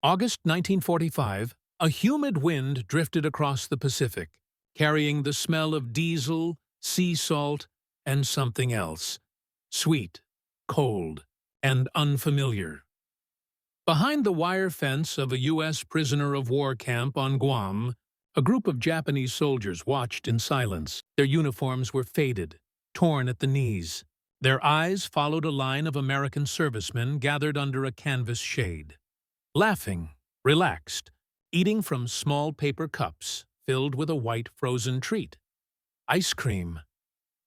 August 1945, a humid wind drifted across the Pacific, carrying the smell of diesel, sea salt, and something else. Sweet, cold, and unfamiliar. Behind the wire fence of a U.S. prisoner of war camp on Guam, a group of Japanese soldiers watched in silence. Their uniforms were faded, torn at the knees. Their eyes followed a line of American servicemen gathered under a canvas shade. Laughing, relaxed, eating from small paper cups filled with a white frozen treat. Ice cream.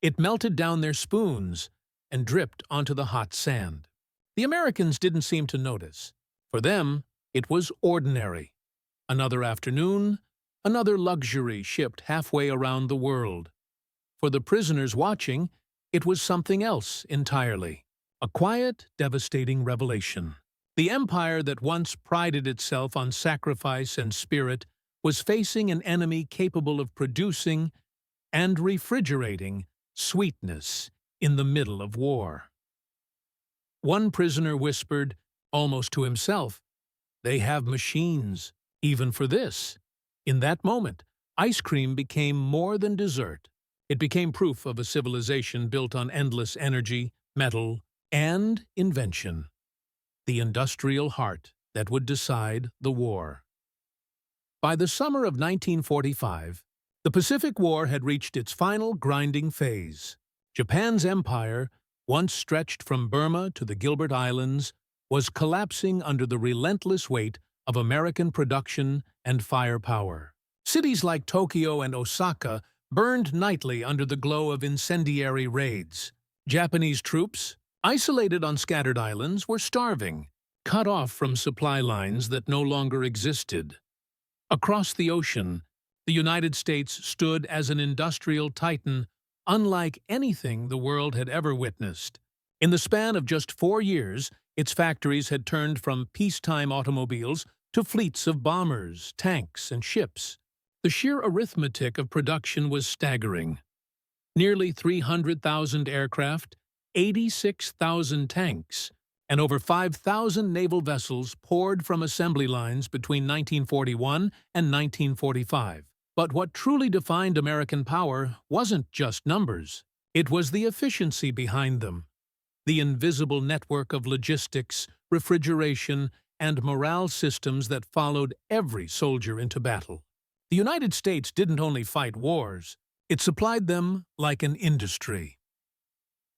It melted down their spoons and dripped onto the hot sand. The Americans didn't seem to notice. For them, it was ordinary. Another afternoon, another luxury shipped halfway around the world. For the prisoners watching, it was something else entirely. A quiet, devastating revelation. The empire that once prided itself on sacrifice and spirit was facing an enemy capable of producing and refrigerating sweetness in the middle of war. One prisoner whispered, almost to himself, "They have machines, even for this." In that moment, ice cream became more than dessert. It became proof of a civilization built on endless energy, metal, and invention. The industrial heart that would decide the war. By the summer of 1945, the Pacific War had reached its final grinding phase. Japan's empire, once stretched from Burma to the Gilbert Islands, was collapsing under the relentless weight of American production and firepower. Cities like Tokyo and Osaka burned nightly under the glow of incendiary raids. Japanese troops, isolated on scattered islands, were starving, cut off from supply lines that no longer existed. Across the ocean, the United States stood as an industrial titan unlike anything the world had ever witnessed. In the span of just 4 years, its factories had turned from peacetime automobiles to fleets of bombers, tanks, and ships. The sheer arithmetic of production was staggering. Nearly 300,000 aircraft, 86,000 tanks, and over 5,000 naval vessels poured from assembly lines between 1941 and 1945. But what truly defined American power wasn't just numbers. It was the efficiency behind them. The invisible network of logistics, refrigeration, and morale systems that followed every soldier into battle. The United States didn't only fight wars, it supplied them like an industry.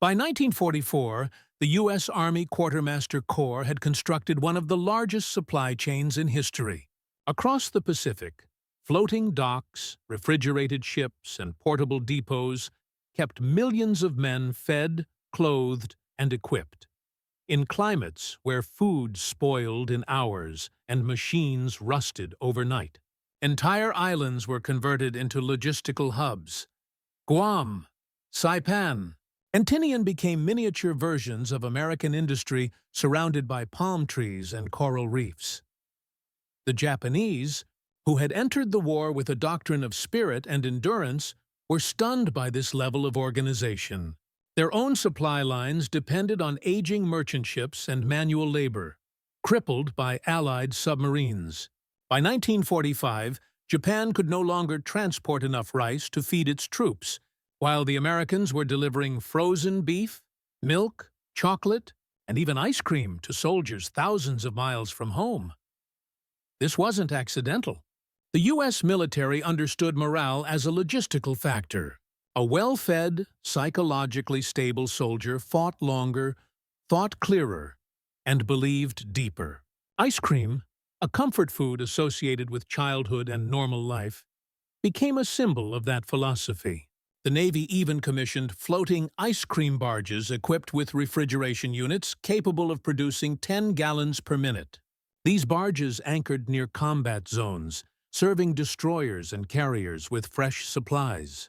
By 1944, the U.S. Army Quartermaster Corps had constructed one of the largest supply chains in history. Across the Pacific, floating docks, refrigerated ships, and portable depots kept millions of men fed, clothed, and equipped. In climates where food spoiled in hours and machines rusted overnight, entire islands were converted into logistical hubs. Guam, Saipan, and Tinian became miniature versions of American industry surrounded by palm trees and coral reefs. The Japanese, who had entered the war with a doctrine of spirit and endurance, were stunned by this level of organization. Their own supply lines depended on aging merchant ships and manual labor, crippled by Allied submarines. By 1945, Japan could no longer transport enough rice to feed its troops, while the Americans were delivering frozen beef, milk, chocolate, and even ice cream to soldiers thousands of miles from home. This wasn't accidental. The U.S. military understood morale as a logistical factor. A well-fed, psychologically stable soldier fought longer, thought clearer, and believed deeper. Ice cream, a comfort food associated with childhood and normal life, became a symbol of that philosophy. The Navy even commissioned floating ice cream barges equipped with refrigeration units capable of producing 10 gallons per minute. These barges anchored near combat zones, serving destroyers and carriers with fresh supplies.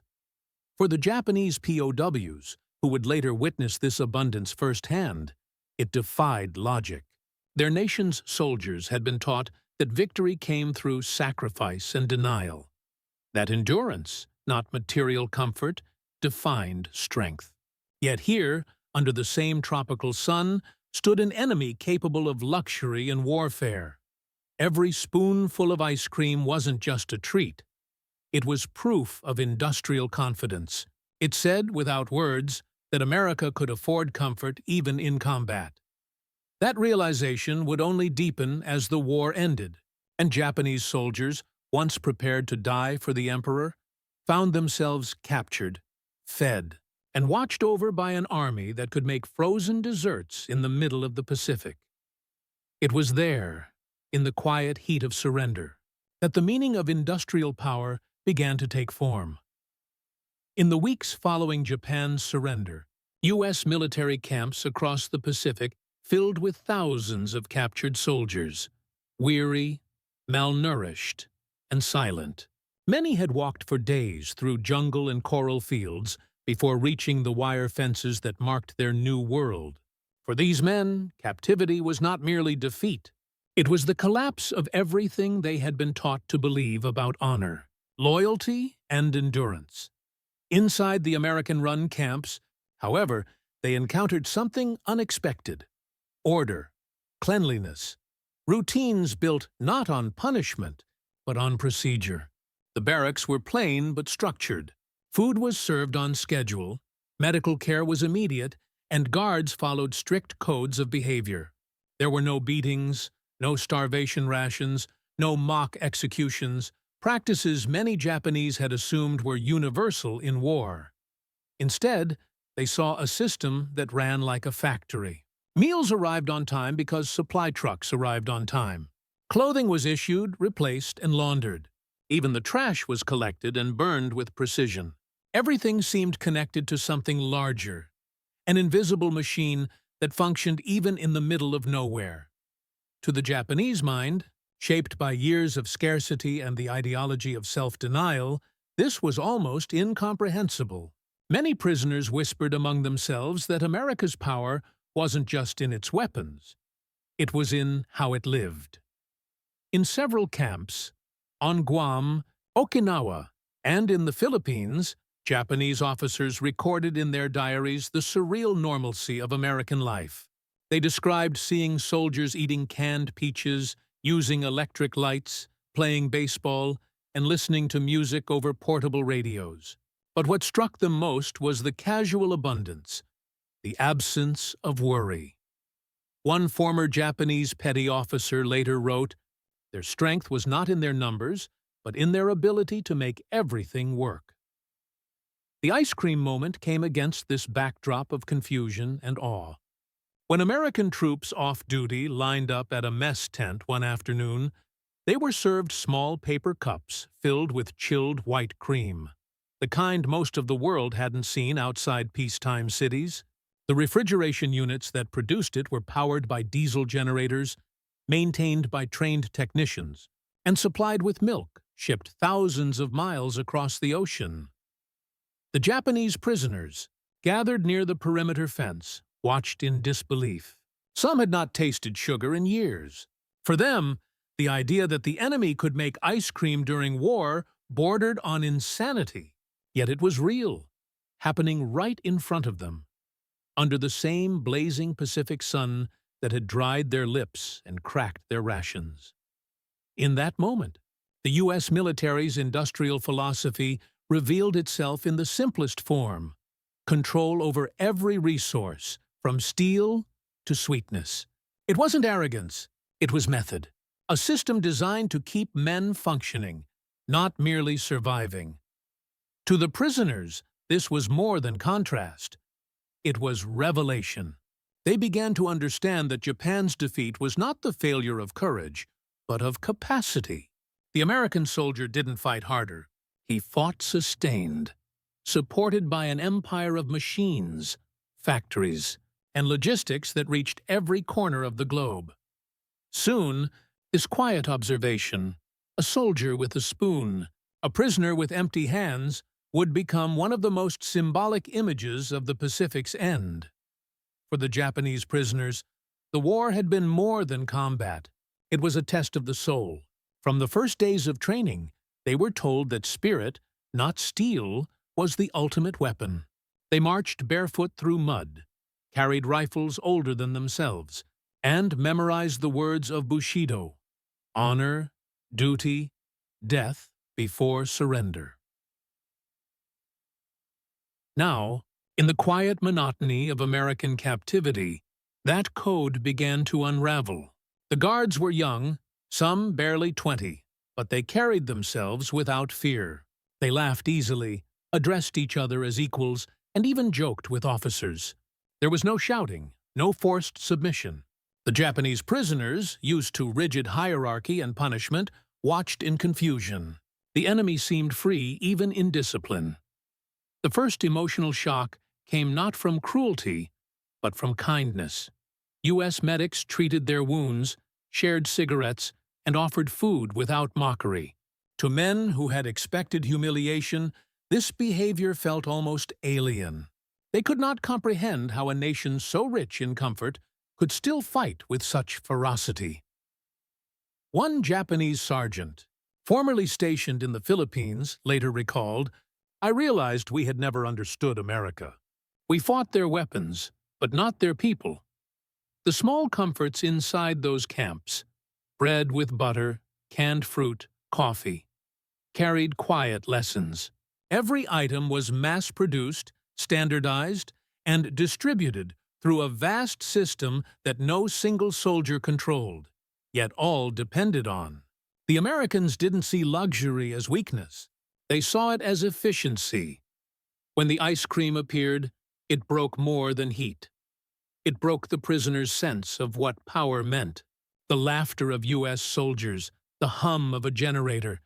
For the Japanese POWs, who would later witness this abundance firsthand, it defied logic. Their nation's soldiers had been taught that victory came through sacrifice and denial, that endurance, not material comfort, defined strength. Yet here, under the same tropical sun, stood an enemy capable of luxury and warfare. Every spoonful of ice cream wasn't just a treat. It was proof of industrial confidence. It said, without words, that America could afford comfort even in combat. That realization would only deepen as the war ended, and Japanese soldiers, once prepared to die for the emperor, found themselves captured, fed, and watched over by an army that could make frozen desserts in the middle of the Pacific. It was there, in the quiet heat of surrender, that the meaning of industrial power began to take form. In the weeks following Japan's surrender, U.S. military camps across the Pacific filled with thousands of captured soldiers, weary, malnourished, and silent. Many had walked for days through jungle and coral fields before reaching the wire fences that marked their new world. For these men, captivity was not merely defeat. It was the collapse of everything they had been taught to believe about honor, loyalty, and endurance. Inside the American-run camps, however, they encountered something unexpected: order, cleanliness, routines built not on punishment, but on procedure. The barracks were plain but structured. Food was served on schedule, medical care was immediate, and guards followed strict codes of behavior. There were no beatings, no starvation rations, no mock executions, practices many Japanese had assumed were universal in war. Instead, they saw a system that ran like a factory. Meals arrived on time because supply trucks arrived on time. Clothing was issued, replaced, and laundered. Even the trash was collected and burned with precision. Everything seemed connected to something larger, an invisible machine that functioned even in the middle of nowhere. To the Japanese mind, shaped by years of scarcity and the ideology of self-denial, this was almost incomprehensible. Many prisoners whispered among themselves that America's power wasn't just in its weapons. It was in how it lived. In several camps, on Guam, Okinawa, and in the Philippines, Japanese officers recorded in their diaries the surreal normalcy of American life. They described seeing soldiers eating canned peaches, using electric lights, playing baseball, and listening to music over portable radios. But what struck them most was the casual abundance, the absence of worry. One former Japanese petty officer later wrote, "Their strength was not in their numbers, but in their ability to make everything work." The ice cream moment came against this backdrop of confusion and awe. When American troops off duty lined up at a mess tent one afternoon, they were served small paper cups filled with chilled white cream, the kind most of the world hadn't seen outside peacetime cities. The refrigeration units that produced it were powered by diesel generators, maintained by trained technicians, and supplied with milk shipped thousands of miles across the ocean. The Japanese prisoners, gathered near the perimeter fence, watched in disbelief. Some had not tasted sugar in years. For them, the idea that the enemy could make ice cream during war bordered on insanity. Yet it was real, happening right in front of them, under the same blazing Pacific sun that had dried their lips and cracked their rations. In that moment, the U.S. military's industrial philosophy revealed itself in the simplest form: control over every resource, from steel to sweetness. It wasn't arrogance, it was method. A system designed to keep men functioning, not merely surviving. To the prisoners, this was more than contrast. It was revelation. They began to understand that Japan's defeat was not the failure of courage, but of capacity. The American soldier didn't fight harder. He fought sustained, supported by an empire of machines, factories, and logistics that reached every corner of the globe. Soon, this quiet observation, a soldier with a spoon, a prisoner with empty hands, would become one of the most symbolic images of the Pacific's end. For the Japanese prisoners, the war had been more than combat. It was a test of the soul. From the first days of training, they were told that spirit, not steel, was the ultimate weapon. They marched barefoot through mud, carried rifles older than themselves, and memorized the words of Bushido, honor, duty, death before surrender. Now, in the quiet monotony of American captivity, that code began to unravel. The guards were young, some barely 20, but they carried themselves without fear. They laughed easily, addressed each other as equals, and even joked with officers. There was no shouting, no forced submission. The Japanese prisoners, used to rigid hierarchy and punishment, watched in confusion. The enemy seemed free even in discipline. The first emotional shock came not from cruelty, but from kindness. U.S. medics treated their wounds, shared cigarettes, and offered food without mockery. To men who had expected humiliation, this behavior felt almost alien. They could not comprehend how a nation so rich in comfort could still fight with such ferocity. One Japanese sergeant, formerly stationed in the Philippines, later recalled, "I realized we had never understood America. We fought their weapons, but not their people." The small comforts inside those camps, bread with butter, canned fruit, coffee, carried quiet lessons. Every item was mass-produced, standardized, and distributed through a vast system that no single soldier controlled, yet all depended on. The Americans didn't see luxury as weakness. They saw it as efficiency. When the ice cream appeared, it broke more than heat. It broke the prisoners' sense of what power meant. The laughter of U.S. soldiers, the hum of a generator,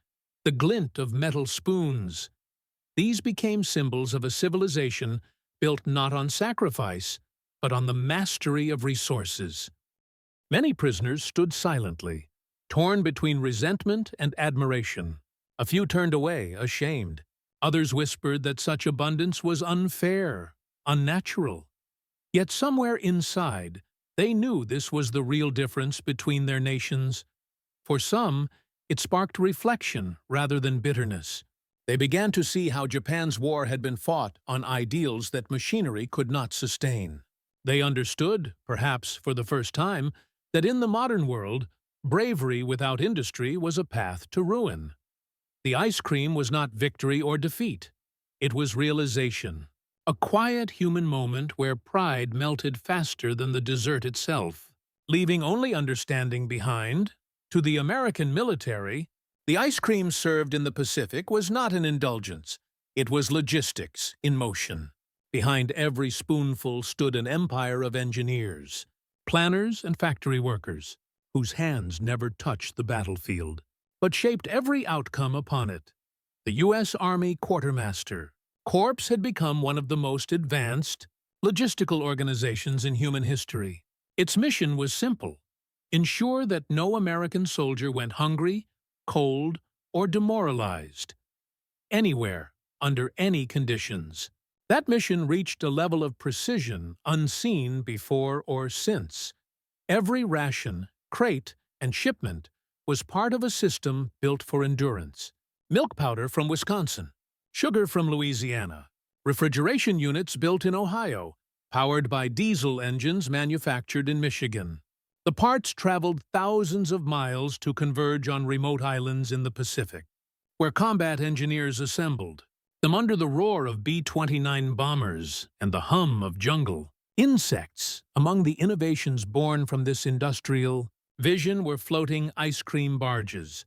the glint of metal spoons. These became symbols of a civilization built not on sacrifice, but on the mastery of resources. Many prisoners stood silently, torn between resentment and admiration. A few turned away, ashamed. Others whispered that such abundance was unfair, unnatural. Yet somewhere inside, they knew this was the real difference between their nations. For some, it sparked reflection rather than bitterness. They began to see how Japan's war had been fought on ideals that machinery could not sustain. They understood, perhaps for the first time, that in the modern world, bravery without industry was a path to ruin. The ice cream was not victory or defeat. It was realization, a quiet human moment where pride melted faster than the dessert itself, leaving only understanding behind. To the American military, the ice cream served in the Pacific was not an indulgence. It was logistics in motion. Behind every spoonful stood an empire of engineers, planners and factory workers, whose hands never touched the battlefield, but shaped every outcome upon it. The U.S. Army Quartermaster Corps had become one of the most advanced logistical organizations in human history. Its mission was simple: ensure that no American soldier went hungry, cold, or demoralized, anywhere, under any conditions. That mission reached a level of precision unseen before or since. Every ration, crate, and shipment was part of a system built for endurance. Milk powder from Wisconsin, sugar from Louisiana, refrigeration units built in Ohio, powered by diesel engines manufactured in Michigan. The parts traveled thousands of miles to converge on remote islands in the Pacific, where combat engineers assembled them under the roar of B-29 bombers and the hum of jungle. Insects, among the innovations born from this industrial vision, were floating ice cream barges,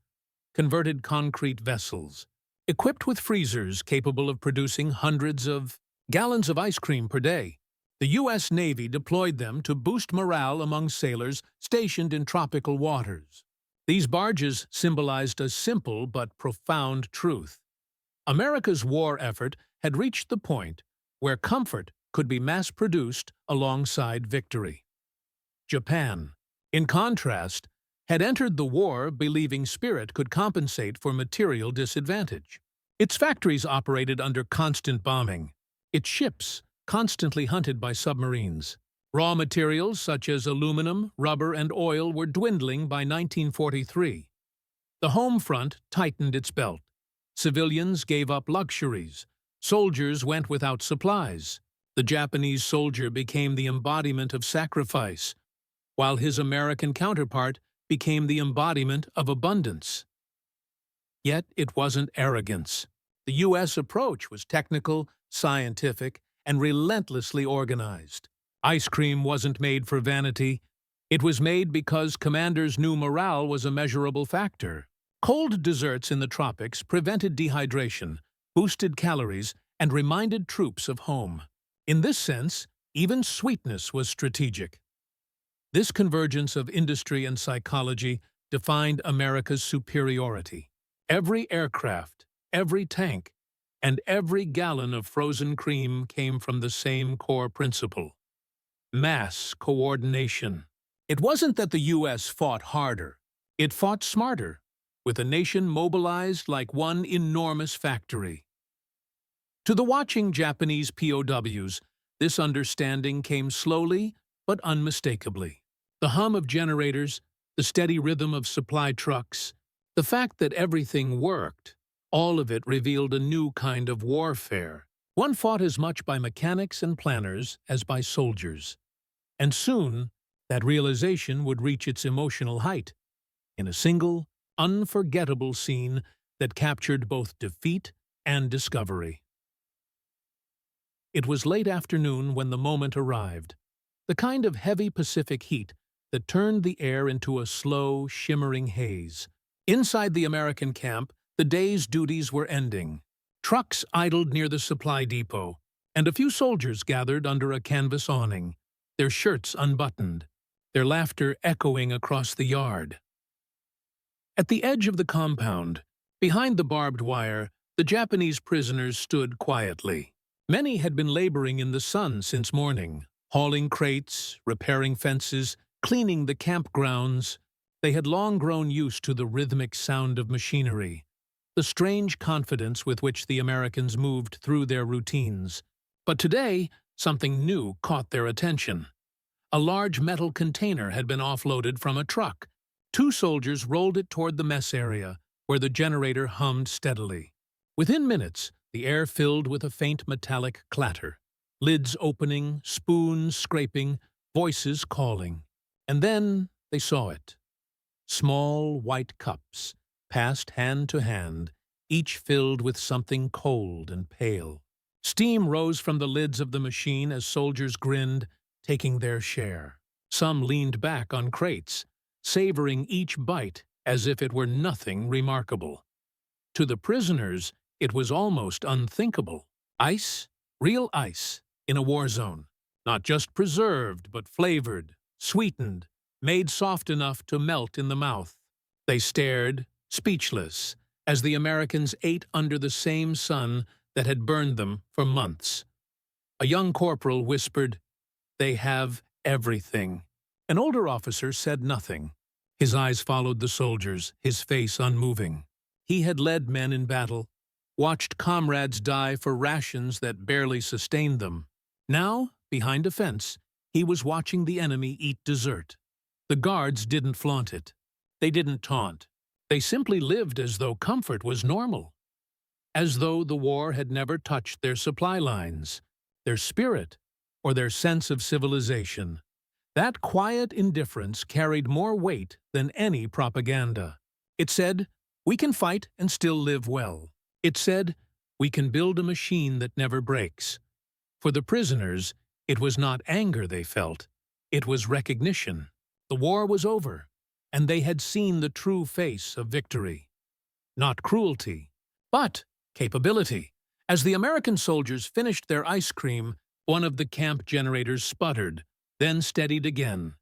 converted concrete vessels, equipped with freezers capable of producing hundreds of gallons of ice cream per day. The U.S. Navy deployed them to boost morale among sailors stationed in tropical waters. These barges symbolized a simple but profound truth. America's war effort had reached the point where comfort could be mass-produced alongside victory. Japan, in contrast, had entered the war believing spirit could compensate for material disadvantage. Its factories operated under constant bombing, its ships constantly hunted by submarines. Raw materials such as aluminum, rubber, and oil were dwindling by 1943. The home front tightened its belt. Civilians gave up luxuries. Soldiers went without supplies. The Japanese soldier became the embodiment of sacrifice, while his American counterpart became the embodiment of abundance. Yet it wasn't arrogance. The U.S. approach was technical, scientific, and relentlessly organized. Ice cream wasn't made for vanity. It was made because commanders knew morale was a measurable factor. Cold desserts in the tropics prevented dehydration, boosted calories, and reminded troops of home. In this sense, even sweetness was strategic. This convergence of industry and psychology defined America's superiority. Every aircraft, every tank, and every gallon of frozen cream came from the same core principle: mass coordination. It wasn't that the U.S. fought harder. It fought smarter, with a nation mobilized like one enormous factory. To the watching Japanese POWs, this understanding came slowly but unmistakably. The hum of generators, the steady rhythm of supply trucks, the fact that everything worked, all of it revealed a new kind of warfare. One fought as much by mechanics and planners as by soldiers. And soon, that realization would reach its emotional height in a single, unforgettable scene that captured both defeat and discovery. It was late afternoon when the moment arrived, the kind of heavy Pacific heat that turned the air into a slow, shimmering haze. Inside the American camp, the day's duties were ending. Trucks idled near the supply depot, and a few soldiers gathered under a canvas awning, their shirts unbuttoned, their laughter echoing across the yard. At the edge of the compound, behind the barbed wire, the Japanese prisoners stood quietly. Many had been laboring in the sun since morning, hauling crates, repairing fences, cleaning the campgrounds. They had long grown used to the rhythmic sound of machinery, the strange confidence with which the Americans moved through their routines. But today, something new caught their attention. A large metal container had been offloaded from a truck. Two soldiers rolled it toward the mess area, where the generator hummed steadily. Within minutes, the air filled with a faint metallic clatter, lids opening, spoons scraping, voices calling. And then they saw it. Small white cups, passed hand to hand, each filled with something cold and pale. Steam rose from the lids of the machine as soldiers grinned, taking their share. Some leaned back on crates, savoring each bite as if it were nothing remarkable. To the prisoners, it was almost unthinkable. Ice, real ice, in a war zone. Not just preserved, but flavored, sweetened, made soft enough to melt in the mouth. They stared, speechless, as the Americans ate under the same sun that had burned them for months. A young corporal whispered, "They have everything." An older officer said nothing. His eyes followed the soldiers, his face unmoving. He had led men in battle, watched comrades die for rations that barely sustained them. Now, behind a fence, he was watching the enemy eat dessert. The guards didn't flaunt it. They didn't taunt. They simply lived as though comfort was normal. As though the war had never touched their supply lines, their spirit, or their sense of civilization. That quiet indifference carried more weight than any propaganda. It said, "We can fight and still live well." It said, "We can build a machine that never breaks." For the prisoners, it was not anger they felt. It was recognition. The war was over, and they had seen the true face of victory. Not cruelty, but capability. As the American soldiers finished their ice cream, one of the camp generators sputtered, then steadied again,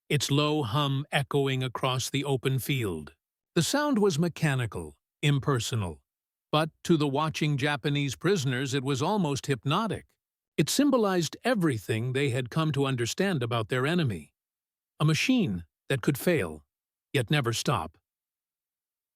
its low hum echoing across the open field. The sound was mechanical, impersonal, but to the watching Japanese prisoners it was almost hypnotic. It symbolized everything they had come to understand about their enemy. A machine that could fail, yet never stop.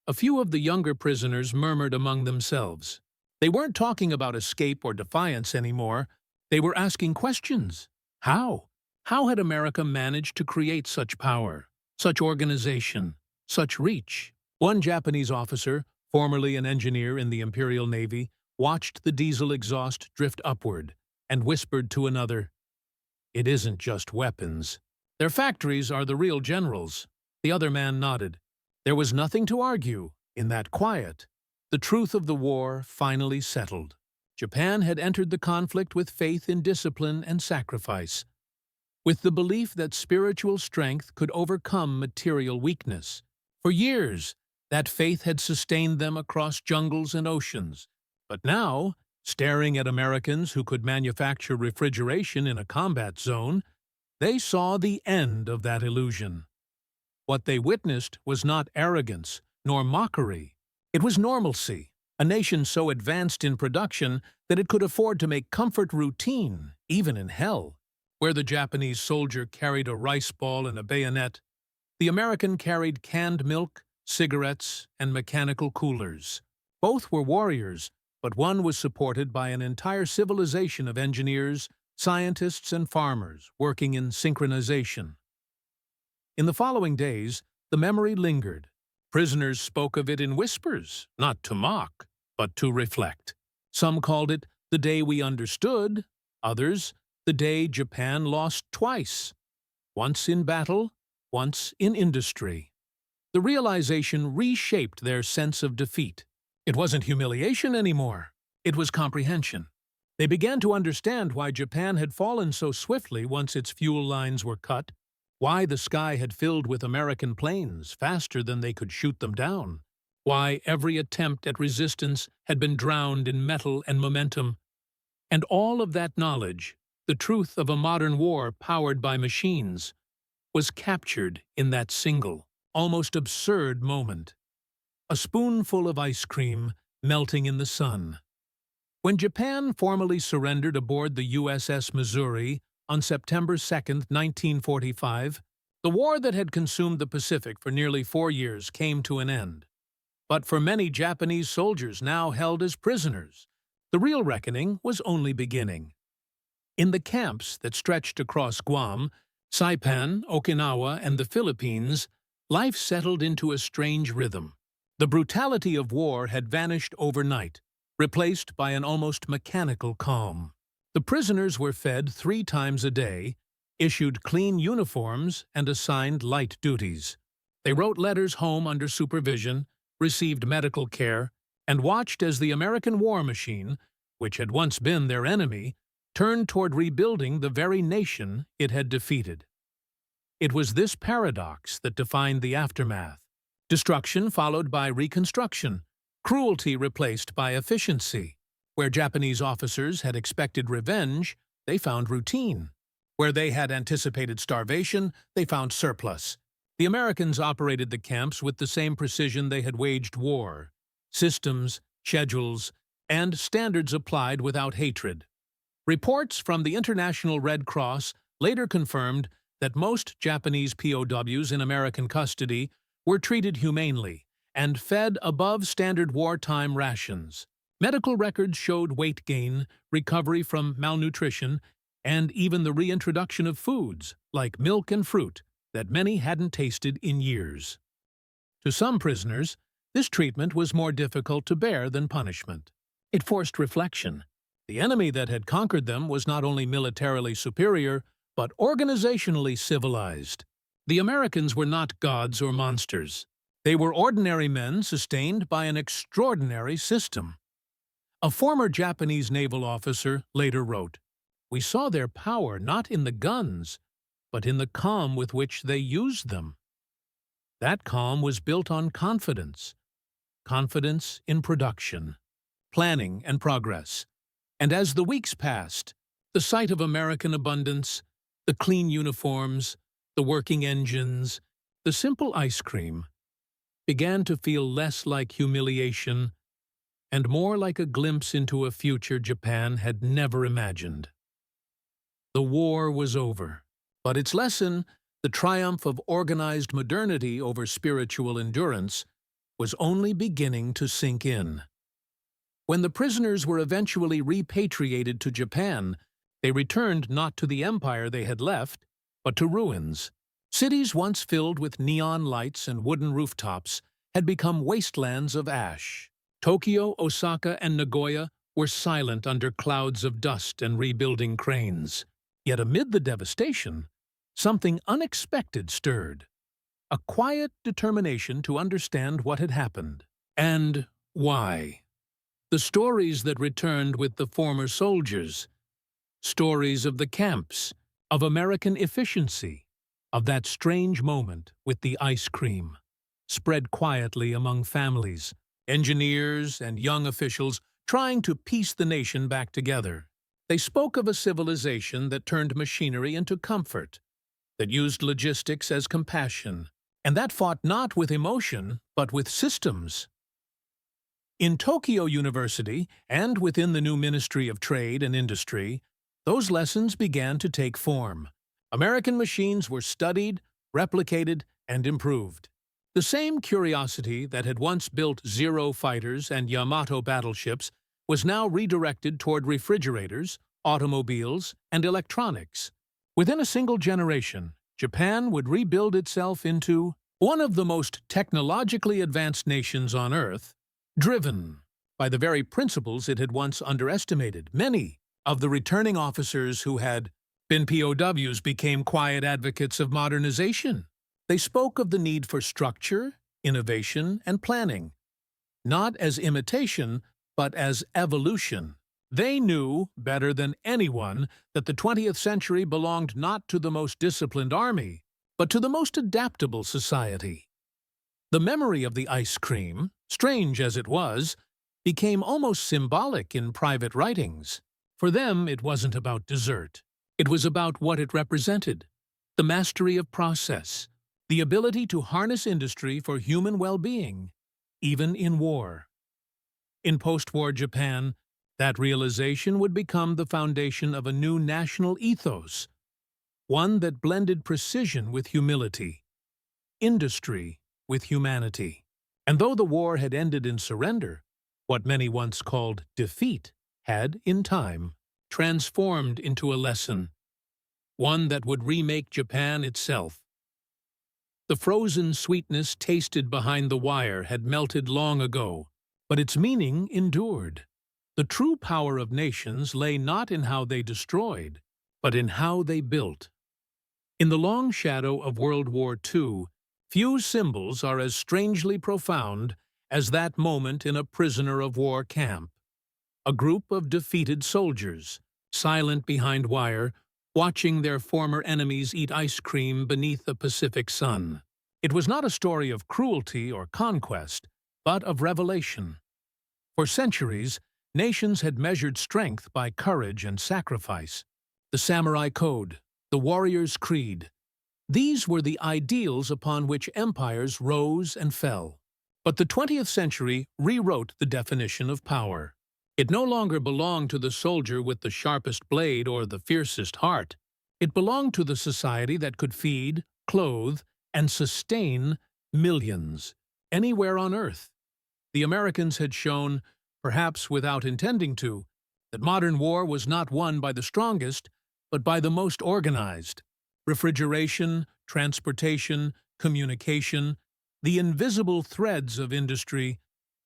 A few of the younger prisoners murmured among themselves. They weren't talking about escape or defiance anymore. They were asking questions. How? How had America managed to create such power, such organization, such reach? One Japanese officer, formerly an engineer in the Imperial Navy, watched the diesel exhaust drift upward and whispered to another, "It isn't just weapons. Their factories are the real generals." The other man nodded. There was nothing to argue in that quiet. The truth of the war finally settled. Japan had entered the conflict with faith in discipline and sacrifice, with the belief that spiritual strength could overcome material weakness. For years, that faith had sustained them across jungles and oceans. But now, staring at Americans who could manufacture refrigeration in a combat zone, they saw the end of that illusion. What they witnessed was not arrogance nor mockery. It was normalcy, a nation so advanced in production that it could afford to make comfort routine, even in hell. Where the Japanese soldier carried a rice ball and a bayonet, the American carried canned milk, cigarettes, and mechanical coolers. Both were warriors, but one was supported by an entire civilization of engineers, scientists, and farmers working in synchronization. In the following days, the memory lingered. Prisoners spoke of it in whispers, not to mock, but to reflect. Some called it the day we understood, others, the day Japan lost twice, once in battle, once in industry. The realization reshaped their sense of defeat. It wasn't humiliation anymore. It was comprehension. They began to understand why Japan had fallen so swiftly once its fuel lines were cut, why the sky had filled with American planes faster than they could shoot them down, why every attempt at resistance had been drowned in metal and momentum. And all of that knowledge, the truth of a modern war powered by machines, was captured in that single, almost absurd moment. A spoonful of ice cream melting in the sun. When Japan formally surrendered aboard the USS Missouri on September 2, 1945, the war that had consumed the Pacific for nearly 4 years came to an end. But for many Japanese soldiers now held as prisoners, the real reckoning was only beginning. In the camps that stretched across Guam, Saipan, Okinawa, and the Philippines, life settled into a strange rhythm. The brutality of war had vanished overnight, replaced by an almost mechanical calm. The prisoners were fed 3 times a day, issued clean uniforms, and assigned light duties. They wrote letters home under supervision, received medical care, and watched as the American war machine, which had once been their enemy, turned toward rebuilding the very nation it had defeated. It was this paradox that defined the aftermath. Destruction followed by reconstruction, cruelty replaced by efficiency. Where Japanese officers had expected revenge, they found routine. Where they had anticipated starvation, they found surplus. The Americans operated the camps with the same precision they had waged war. Systems, schedules, and standards applied without hatred. Reports from the International Red Cross later confirmed that most Japanese POWs in American custody were treated humanely and fed above standard wartime rations. Medical records showed weight gain, recovery from malnutrition, and even the reintroduction of foods, like milk and fruit, that many hadn't tasted in years. To some prisoners, this treatment was more difficult to bear than punishment. It forced reflection. The enemy that had conquered them was not only militarily superior, but organizationally civilized. The Americans were not gods or monsters. They were ordinary men sustained by an extraordinary system. A former Japanese naval officer later wrote, "We saw their power not in the guns, but in the calm with which they used them." That calm was built on confidence. Confidence in production, planning, and progress. And as the weeks passed, the sight of American abundance, the clean uniforms, the working engines, the simple ice cream, began to feel less like humiliation and more like a glimpse into a future Japan had never imagined. The war was over, but its lesson, the triumph of organized modernity over spiritual endurance, was only beginning to sink in. When the prisoners were eventually repatriated to Japan, they returned not to the empire they had left, but to ruins. Cities once filled with neon lights and wooden rooftops had become wastelands of ash. Tokyo, Osaka, and Nagoya were silent under clouds of dust and rebuilding cranes. Yet amid the devastation, something unexpected stirred. a quiet determination to understand what had happened and why. The stories that returned with the former soldiers, stories of the camps, of American efficiency, of that strange moment with the ice cream, spread quietly among families, engineers, and young officials trying to piece the nation back together. They spoke of a civilization that turned machinery into comfort, that used logistics as compassion, and that fought not with emotion, but with systems. In Tokyo University, and within the new Ministry of Trade and Industry, those lessons began to take form. American machines were studied, replicated, and improved. The same curiosity that had once built Zero fighters and Yamato battleships was now redirected toward refrigerators, automobiles, and electronics. Within a single generation, Japan would rebuild itself into one of the most technologically advanced nations on Earth, driven by the very principles it had once underestimated. Many of the returning officers who had been POWs became quiet advocates of modernization. They spoke of the need for structure, innovation, and planning, not as imitation, but as evolution. They knew, better than anyone, that the 20th century belonged not to the most disciplined army, but to the most adaptable society. The memory of the ice cream, strange as it was, became almost symbolic in private writings. For them, it wasn't about dessert. It was about what it represented: the mastery of process, the ability to harness industry for human well-being, even in war. In post-war Japan, that realization would become the foundation of a new national ethos, one that blended precision with humility, industry with humanity. And though the war had ended in surrender, what many once called defeat had, in time, transformed into a lesson, one that would remake Japan itself. The frozen sweetness tasted behind the wire had melted long ago, but its meaning endured. The true power of nations lay not in how they destroyed, but in how they built. In the long shadow of World War II, few symbols are as strangely profound as that moment in a prisoner of war camp. A group of defeated soldiers, silent behind wire, watching their former enemies eat ice cream beneath the Pacific sun. It was not a story of cruelty or conquest, but of revelation. For centuries, nations had measured strength by courage and sacrifice. The samurai code, the warrior's creed, these were the ideals upon which empires rose and fell. But the 20th century rewrote the definition of power. It no longer belonged to the soldier with the sharpest blade or the fiercest heart. It belonged to the society that could feed, clothe, and sustain millions, anywhere on Earth. The Americans had shown, perhaps without intending to, that modern war was not won by the strongest, but by the most organized. Refrigeration, transportation, communication, the invisible threads of industry,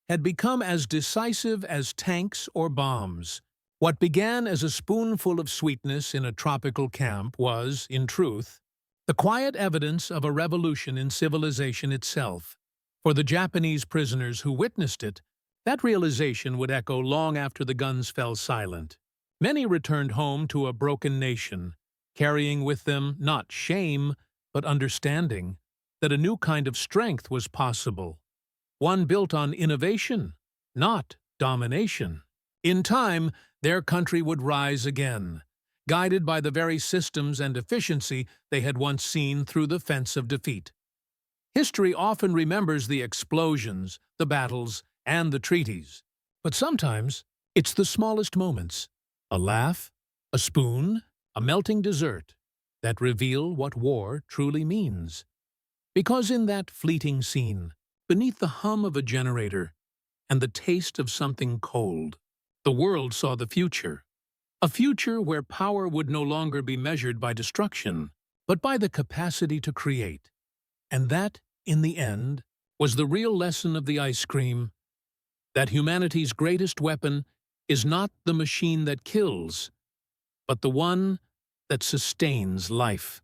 had become as decisive as tanks or bombs. What began as a spoonful of sweetness in a tropical camp was, in truth, the quiet evidence of a revolution in civilization itself. For the Japanese prisoners who witnessed it, that realization would echo long after the guns fell silent. Many returned home to a broken nation, carrying with them not shame, but understanding that a new kind of strength was possible, one built on innovation, not domination. In time, their country would rise again, guided by the very systems and efficiency they had once seen through the fence of defeat. History often remembers the explosions, the battles, and the treaties, but sometimes it's the smallest moments, a laugh, a spoon, a melting dessert, that reveal what war truly means. Because in that fleeting scene, beneath the hum of a generator and the taste of something cold, the world saw the future. A future where power would no longer be measured by destruction, but by the capacity to create. And that, in the end, was the real lesson of the ice cream, that humanity's greatest weapon is not the machine that kills, but the one that sustains life.